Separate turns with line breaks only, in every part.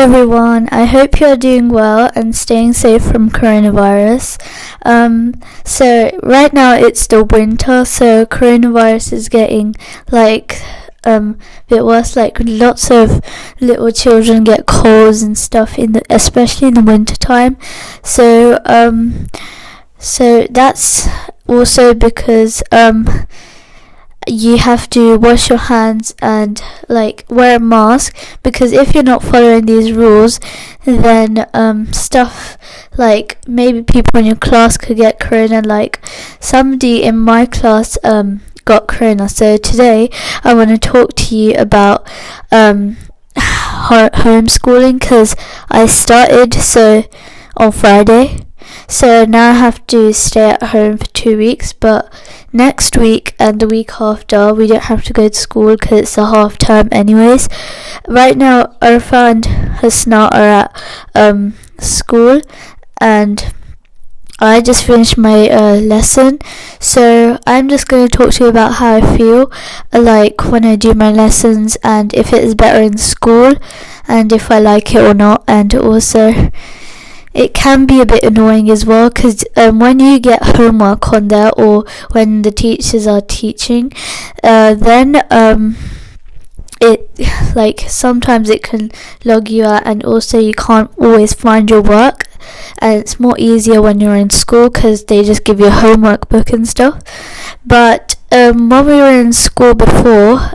everyone, I hope you're doing well and staying safe from coronavirus. So right now it's the winter, so coronavirus is getting a bit worse. Like lots of little children get colds and stuff especially in the winter time. So that's also because you have to wash your hands and wear a mask, because if you're not following these rules, then stuff like maybe people in your class could get corona. Like somebody in my class got corona. So today I want to talk to you about homeschooling, because I started on Friday. So now I have to stay at home for 2 weeks, but next week and the week after we don't have to go to school because it's a half term anyways. Right now Arfa and Hasna are at school, and I just finished my lesson, so I'm just going to talk to you about how I feel when I do my lessons, and if it is better in school and if I like it or not. And also it can be a bit annoying as well, because when you get homework on there or when the teachers are teaching, then it sometimes it can log you out, and also you can't always find your work, and it's more easier when you're in school because they just give you a homework book and stuff. But when we were in school before,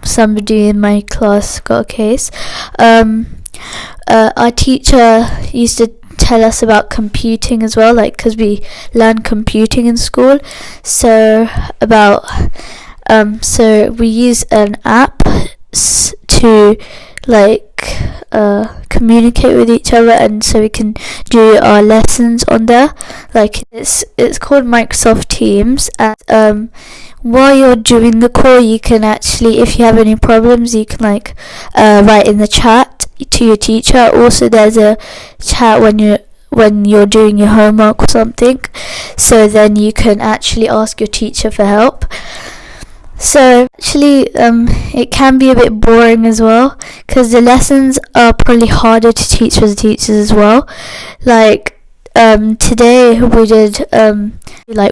somebody in my class got a case. Our teacher used to tell us about computing as well, because we learn computing in school. So we use an app to communicate with each other, and so we can do our lessons on there. It's called Microsoft Teams, and while you're doing the call, you can actually, if you have any problems, you can write in the chat to your teacher. Also there's a chat when you're doing your homework or something, so then you can actually ask your teacher for help. So actually it can be a bit boring as well, because the lessons are probably harder to teach for the teachers as well. Today we did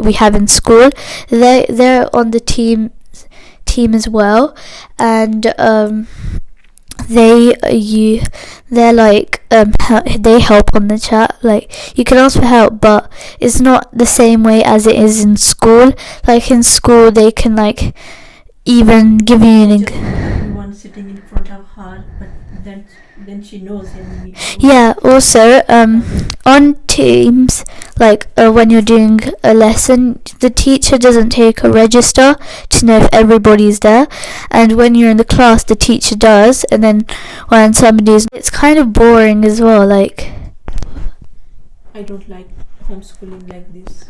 we have in school, they're on the team as well, and they help on the chat. You can ask for help, but it's not the same way as it is in school. In school they can even give you
one sitting in front of her, but then she knows him.
Yeah, also on Teams, when you're doing a lesson, the teacher doesn't take a register to know if everybody's there, and when you're in the class the teacher does, and then when it's kind of boring as well.
I don't like homeschooling like this.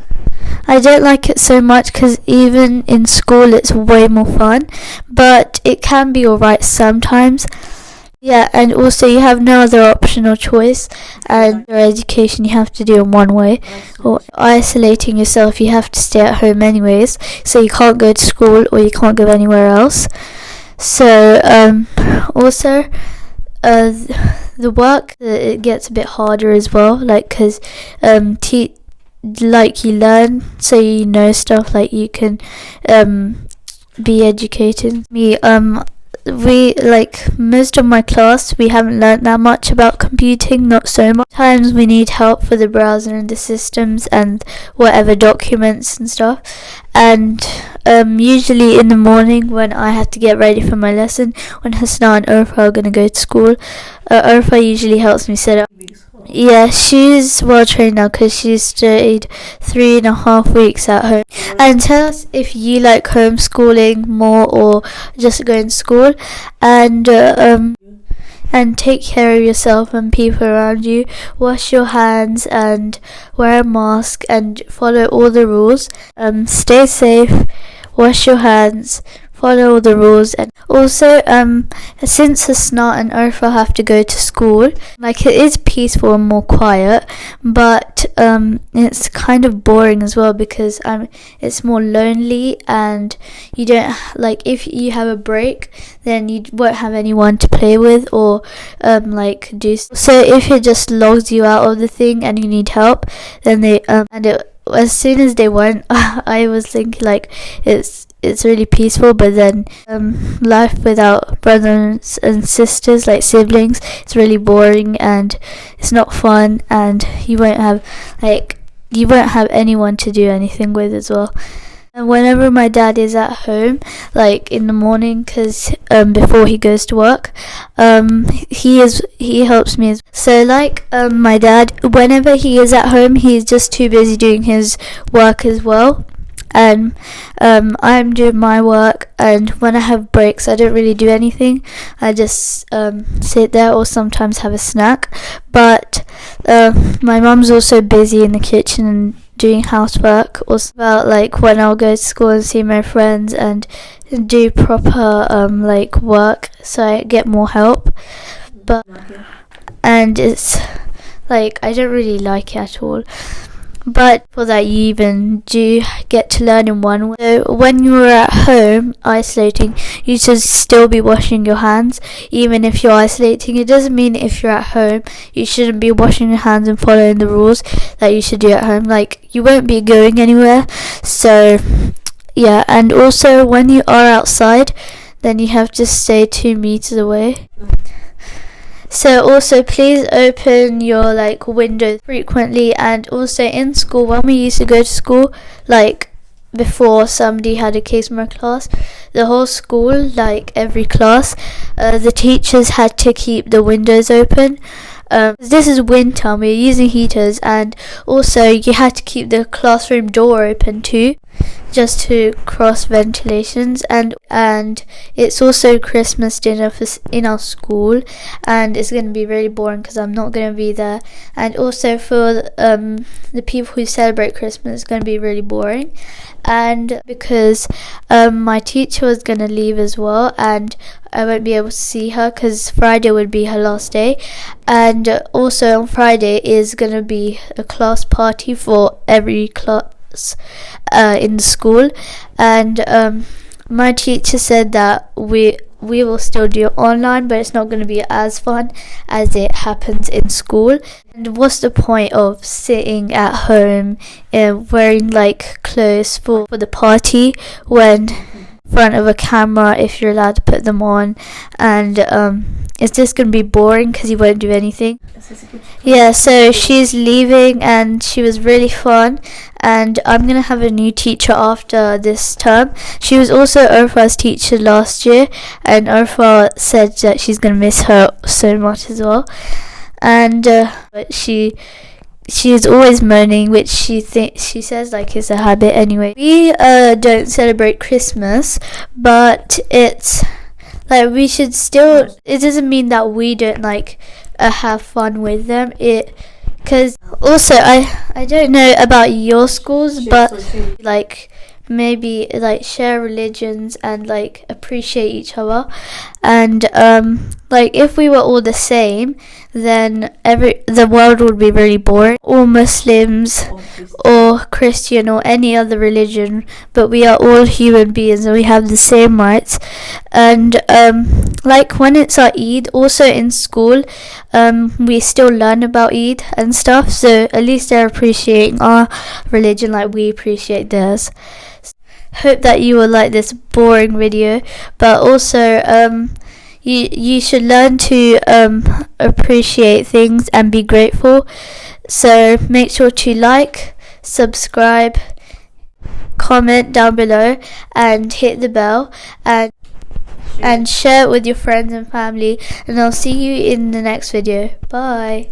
I don't like it so much, because even in school it's way more fun, but it can be alright sometimes. Yeah, and also you have no other option or choice, and your education you have to do in one way, or isolating yourself, you have to stay at home anyways, so you can't go to school or you can't go anywhere else. So also the work, it gets a bit harder as well, because you learn, so you know stuff, you can be educated. We most of my class, we haven't learnt that much about computing, not so much. Sometimes we need help for the browser and the systems and whatever documents and stuff, and usually in the morning when I have to get ready for my lesson, when Hasna and Arfa are going to go to school, Arfa usually helps me set up. Yeah, she's well trained now because she's stayed 3.5 weeks at home. And tell us if you like homeschooling more or just going to school, and take care of yourself and people around you. Wash your hands and wear a mask and follow all the rules. Stay safe, wash your hands, follow all the rules. And also, since Hasna and Urfa have to go to school, like, it is peaceful and more quiet, but it's kind of boring as well, because it's more lonely, and you don't, like, if you have a break, then you won't have anyone to play with or like do. So if it just logs you out of the thing and you need help, then they as soon as they went, I was thinking, like, it's really peaceful, but then life without brothers and sisters, like siblings, it's really boring and it's not fun, and you won't have anyone to do anything with as well. And whenever my dad is at home, like in the morning, because before he goes to work, he helps me. So like my dad, whenever he is at home, he's just too busy doing his work as well. And I'm doing my work, and when I have breaks, I don't really do anything. I just sit there or sometimes have a snack. But my mum's also busy in the kitchen and doing housework, or about like when I'll go to school and see my friends and do proper like work, so I get more help. But and it's like I don't really like it at all. But for that, you even do get to learn in one way. So when you're at home isolating, you should still be washing your hands, even if you're isolating. It doesn't mean if you're at home you shouldn't be washing your hands and following the rules that you should do at home. Like, you won't be going anywhere. So yeah, and also when you are outside, then you have to stay 2 meters away. So also, please open your like windows frequently. And also in school, when we used to go to school, like before somebody had a case in my class, the whole school, like every class, the teachers had to keep the windows open. This is winter, we're using heaters, and also you had to keep the classroom door open too, just to cross ventilations. And it's also Christmas dinner in our school, and it's going to be really boring because I'm not going to be there. And also for the people who celebrate Christmas, it's going to be really boring. And because my teacher was going to leave as well, and I won't be able to see her because Friday would be her last day. And also on Friday is going to be a class party for every class in the school. And my teacher said that we will still do it online, but it's not going to be as fun as it happens in school. And what's the point of sitting at home and wearing like clothes for the party when in front of a camera, if you're allowed to put them on? And it's just going to be boring because you won't do anything. Yeah, so she's leaving, and she was really fun, and I'm going to have a new teacher after this term. She was also Urfa's teacher last year, and Urfa said that she's going to miss her so much as well. And but she is always moaning, which she says like it's a habit anyway. We don't celebrate Christmas, but it's like we should still. It doesn't mean that we don't like have fun with them. Because also I don't know about your schools, but like maybe like share religions and like appreciate each other. And like if we were all the same, then the world would be really boring. Or Muslims or Christian or any other religion, but we are all human beings and we have the same rights. And like when it's our Eid, also in school, we still learn about Eid and stuff, so at least they're appreciating our religion like we appreciate theirs. Hope that you will like this boring video, but also you should learn to appreciate things and be grateful. So make sure to like, subscribe, comment down below, and hit the bell, and share it with your friends and family. And I'll see you in the next video. Bye.